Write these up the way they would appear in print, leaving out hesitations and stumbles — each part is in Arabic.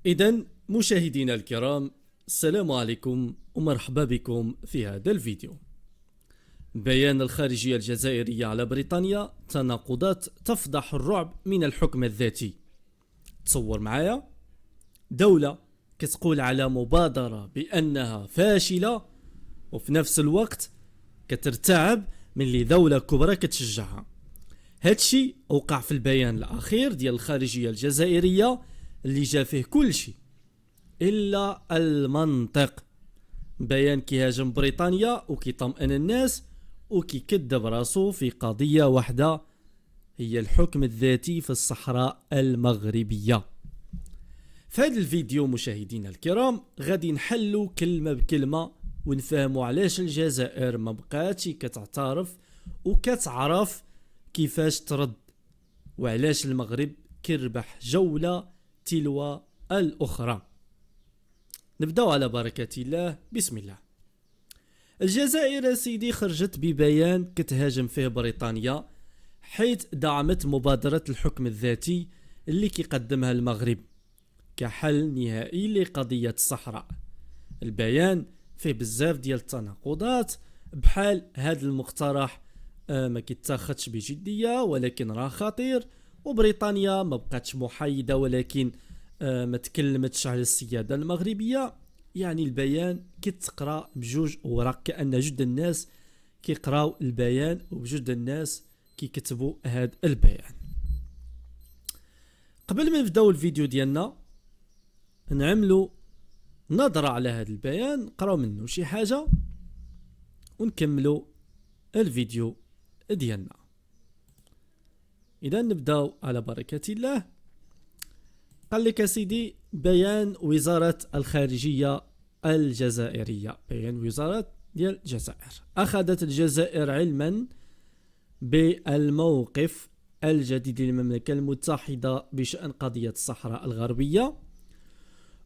إذن مشاهدينا الكرام، السلام عليكم ومرحبا بكم في هذا الفيديو. بيان الخارجية الجزائرية على بريطانيا: تناقضات تفضح الرعب من الحكم الذاتي. تصور معايا دولة كتقول على مبادرة بأنها فاشلة، وفي نفس الوقت كترتعب من اللي دولة كبرى كتشجعها. هادشي وقع في البيان الأخير ديال الخارجية الجزائرية اللي جا فيه كل شيء إلا المنطق. بيان كيهاجم بريطانيا وكيطمئن الناس وكيكذب راسو في قضية واحدة، هي الحكم الذاتي في الصحراء المغربية. في هذا الفيديو مشاهدينا الكرام غادي نحلو كلمة بكلمة ونفهموا علاش الجزائر ما بقاتش كتعترف وكتعرف كيفاش ترد، وعلاش المغرب كيربح جولة تلو الأخرى. نبداو على بركة الله، بسم الله. الجزائر سيدي خرجت ببيان كتهاجم فيه بريطانيا، حيث دعمت مبادرة الحكم الذاتي اللي كيقدمها المغرب كحل نهائي لقضية الصحراء. البيان فيه بزاف ديال التناقضات، بحال هذا المقترح ما كيتاخدش بجدية ولكن راه خطير، وبريطانيا ما بقاتش محايدة ولكن ما تكلمتش على السيادة المغربية. يعني البيان كتقرا بجوج اوراق، كأن جوج الناس كيقراو البيان وبجوج الناس كيكتبوا هذا البيان. قبل ما نبداو الفيديو ديالنا نعملوا نظرة على هذا البيان، نقراو منه شي حاجة ونكملوا الفيديو ديالنا. إذا نبداو على بركة الله. قال لك سيدي: بيان وزارة الخارجية الجزائرية. بيان وزارة ديال الجزائر: أخذت الجزائر علما بالموقف الجديد للمملكة المتحدة بشأن قضية الصحراء الغربية،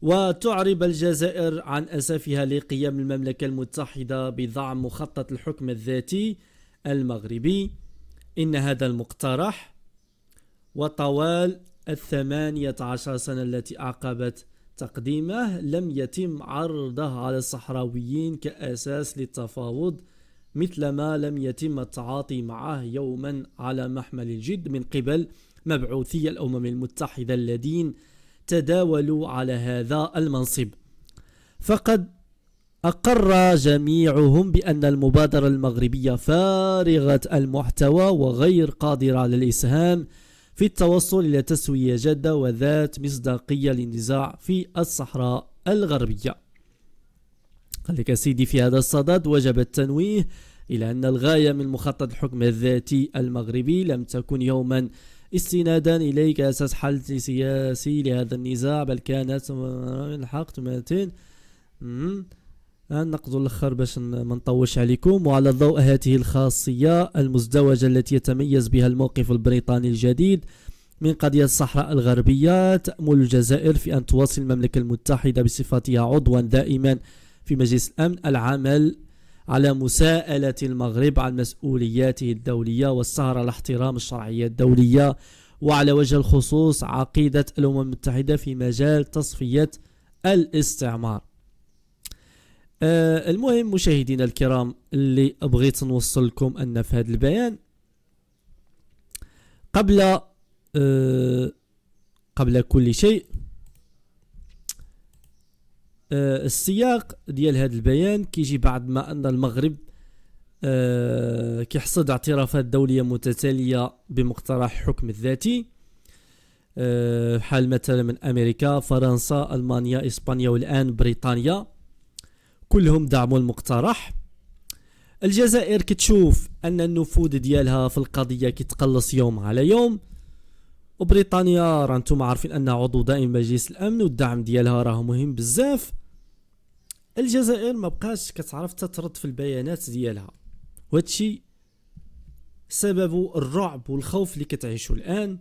وتعرب الجزائر عن أسفها لقيام المملكة المتحدة بدعم مخطط الحكم الذاتي المغربي. إن هذا المقترح وطوال 18 سنة التي أعقبت تقديمه لم يتم عرضه على الصحراويين كأساس للتفاوض، مثلما لم يتم التعاطي معه يوما على محمل الجد من قبل مبعوثي الأمم المتحدة الذين تداولوا على هذا المنصب. فقد أقر جميعهم بأن المبادرة المغربية فارغة المحتوى وغير قادرة على الإسهام في التوصل إلى تسوية جادة وذات مصداقية للنزاع في الصحراء الغربية. قال لك سيدي: في هذا الصدد وجب التنويه إلى أن الغاية من مخطط الحكم الذاتي المغربي لم تكن يوما استنادا إليه كأساس حل سياسي لهذا النزاع، بل كانت الحق تماتين نقض الاخر باش ما نطولش عليكم. وعلى ضوء هذه الخاصية المزدوجة التي يتميز بها الموقف البريطاني الجديد من قضية الصحراء الغربية، تأمل الجزائر في أن تواصل المملكة المتحدة بصفتها عضوا دائما في مجلس الأمن العمل على مساءلة المغرب عن مسؤولياته الدولية والسهر على احترام الشرعية الدولية، وعلى وجه الخصوص عقيدة الأمم المتحدة في مجال تصفية الاستعمار. المهم مشاهدينا الكرام، اللي بغيت نوصل لكم أن في هذا البيان قبل كل شيء السياق ديال هذا البيان كيجي بعد ما أن المغرب كيحصد اعترافات دولية متتالية بمقترح الحكم الذاتي، حال مثلا من أمريكا، فرنسا، ألمانيا، إسبانيا، والآن بريطانيا، كلهم دعموا المقترح. الجزائر كتشوف أن النفوذ ديالها في القضية كيتقلص يوم على يوم، وبريطانيا راه نتوما عارفين أنها عضو دائم مجلس الأمن والدعم ديالها راه مهم بزاف. الجزائر ما بقاش كتعرف تترد في البيانات ديالها، وهادشي سبب الرعب والخوف اللي كتعيشوا الآن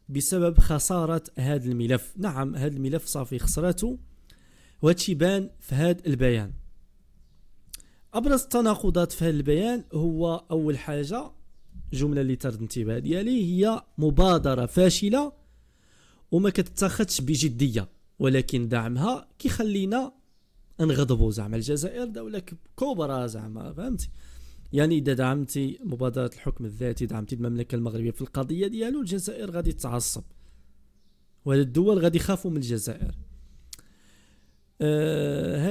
بسبب خسارة هذا الملف. نعم، هذا الملف صافي خسرته، وهادشي بان في هذا البيان. أبرز التناقضات في هذا البيان هو أول حاجة، جملة اللي ترد انتباه ديالي، هي مبادرة فاشلة وما كتتاخدش بجدية، ولكن دعمها كيخلينا نغضبوا. زعما الجزائر دولة كبرى، زعما فهمتي؟ يعني اذا دعمتي مبادرة الحكم الذاتي، دعمتي المملكة المغربية في القضية ديالو، الجزائر غادي تعصب، وهاد الدول غادي يخافوا من الجزائر.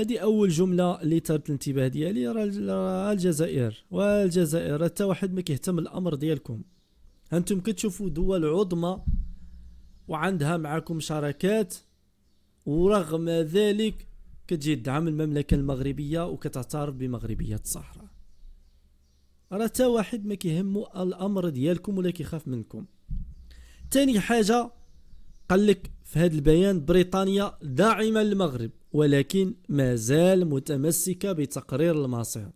هذه اول جمله اللي ثارت الانتباه ديالي. راه الجزائر حتى واحد ما كيهتم الامر ديالكم. انتم كتشوفوا دول عظمى وعندها معكم شراكات، ورغم ذلك كتجي تدعم المملكه المغربيه وكتعترف بمغربيه الصحراء. راه حتى واحد ما كيهمو الامر ديالكم ولا كيخاف منكم. تاني حاجه قال لك في هذا البيان: بريطانيا داعمة للمغرب ولكن ما زال متمسكة بتقرير المصير.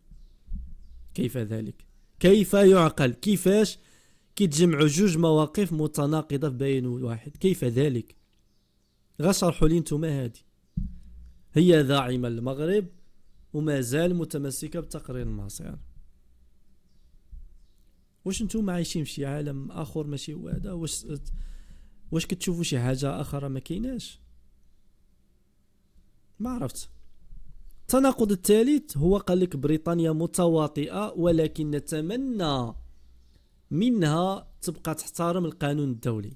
كيف ذلك؟ كيف يعقل؟ كيفاش كيتجمعوا جوج مواقف متناقضة في بيان واحد؟ كيف ذلك؟ غشرحوا لي نتوما. هذه هي داعمة للمغرب وما زال متمسكة بتقرير المصير. واش نتوما عايشين في شي عالم اخر ماشي هو هذا؟ واش كتشوفوا شي حاجه اخرى ما كايناش؟ ما عرفت. التناقض الثالث هو قال لك: بريطانيا متواطئه ولكن نتمنى منها تبقى تحترم القانون الدولي.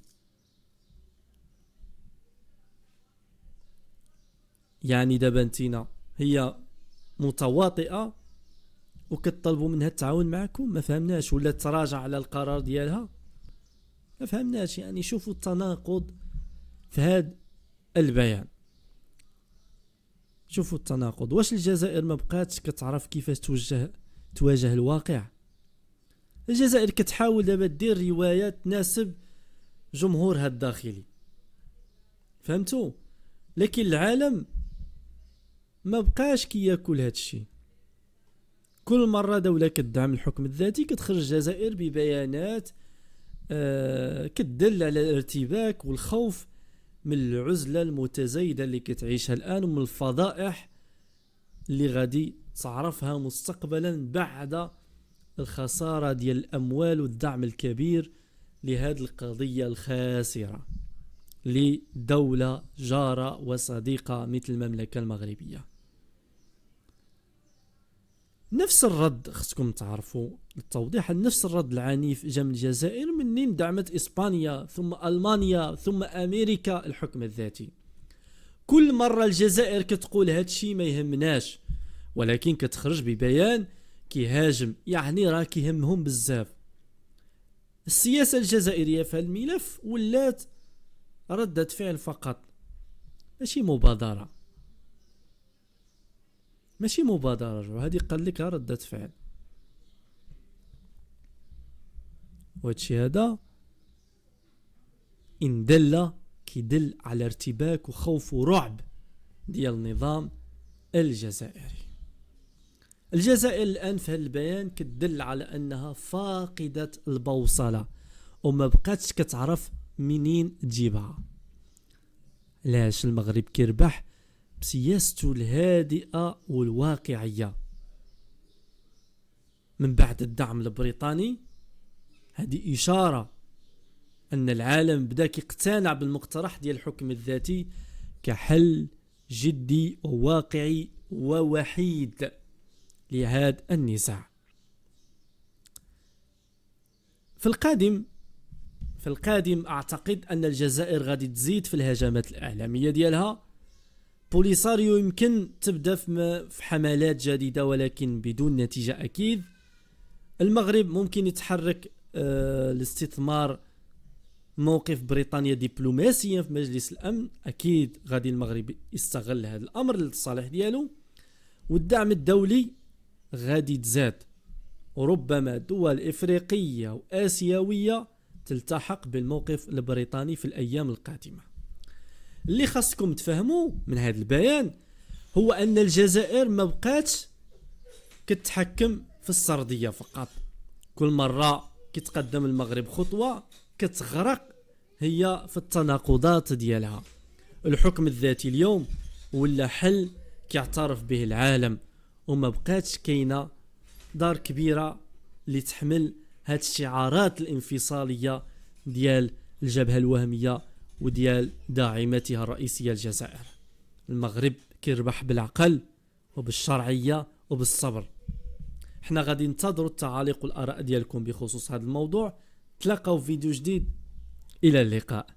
يعني دابا انتينا هي متواطئه وكتطلبوا منها التعاون معكم؟ ما فهمناش. ولا تراجع على القرار ديالها؟ ما فهمناش. يعني شوفوا التناقض في هذا البيان. شوفوا التناقض. واش الجزائر ما بقاتش كتعرف كيفاش تواجه الواقع؟ الجزائر كتحاول دابا دير رواية تناسب جمهورها الداخلي، فهمتوا؟ لكن العالم ما بقاش كياكل هاد الشيء. كل مرة دولة كتدعم الحكم الذاتي كتخرج الجزائر ببيانات كتدل على الارتباك والخوف من العزلة المتزايدة اللي كتعيشها الآن، ومن الفضائح اللي غادي تعرفها مستقبلا بعد الخسارة ديال الأموال والدعم الكبير لهذه القضية الخاسرة لدولة جارة وصديقة مثل المملكة المغربية. نفس الرد خصكم تعرفوا للتوضيح، نفس الرد العنيف جا من الجزائر منين دعمت إسبانيا ثم ألمانيا ثم أمريكا الحكم الذاتي. كل مرة الجزائر كتقول هادشي ما يهمناش، ولكن كتخرج ببيان كيهاجم. يعني راه كيهمهم بزاف. السياسة الجزائرية في الملف ولات ردة فعل فقط، ماشي مبادرة. ماشي مبادرة، هذه قال لك ردة فعل. وهادشي هذا إن دل كيدل على ارتباك وخوف ورعب ديال النظام الجزائري. الجزائر الآن في هذا البيان كتدل على أنها فاقدة البوصلة وما بقاتش كتعرف منين تجيبها. علاش؟ المغرب كيربح بسياسته الهادئة والواقعية من بعد الدعم البريطاني. هذه إشارة أن العالم بدأ يقتنع بالمقترح ديال الحكم الذاتي كحل جدي وواقعي ووحيد لهذا النزاع. في القادم أعتقد أن الجزائر غادي تزيد في الهجمات الإعلامية ديالها. بوليساريو يمكن تبدأ في حملات جديدة ولكن بدون نتيجة أكيد. المغرب ممكن يتحرك لاستثمار موقف بريطانيا دبلوماسيا في مجلس الأمن. أكيد غادي المغرب يستغل هذا الأمر للصالح ديالو. والدعم الدولي غادي تزاد، وربما دول إفريقية وآسيوية تلتحق بالموقف البريطاني في الأيام القادمة. اللي خاصكم تفهموا من هذا البيان هو أن الجزائر ما بقاتش كتحكم في السردية فقط. كل مرة كتقدم المغرب خطوة كتغرق هي في التناقضات ديالها. الحكم الذاتي اليوم ولا حل كيعترف به العالم، وما بقاتش كاينة دار كبيرة اللي تحمل هاد الشعارات الانفصالية ديال الجبهة الوهمية وديال داعمتها الرئيسية الجزائر. المغرب كيربح بالعقل وبالشرعية وبالصبر. احنا غادي ننتظروا التعاليق والآراء ديالكم بخصوص هذا الموضوع. تلاقاو في فيديو جديد، إلى اللقاء.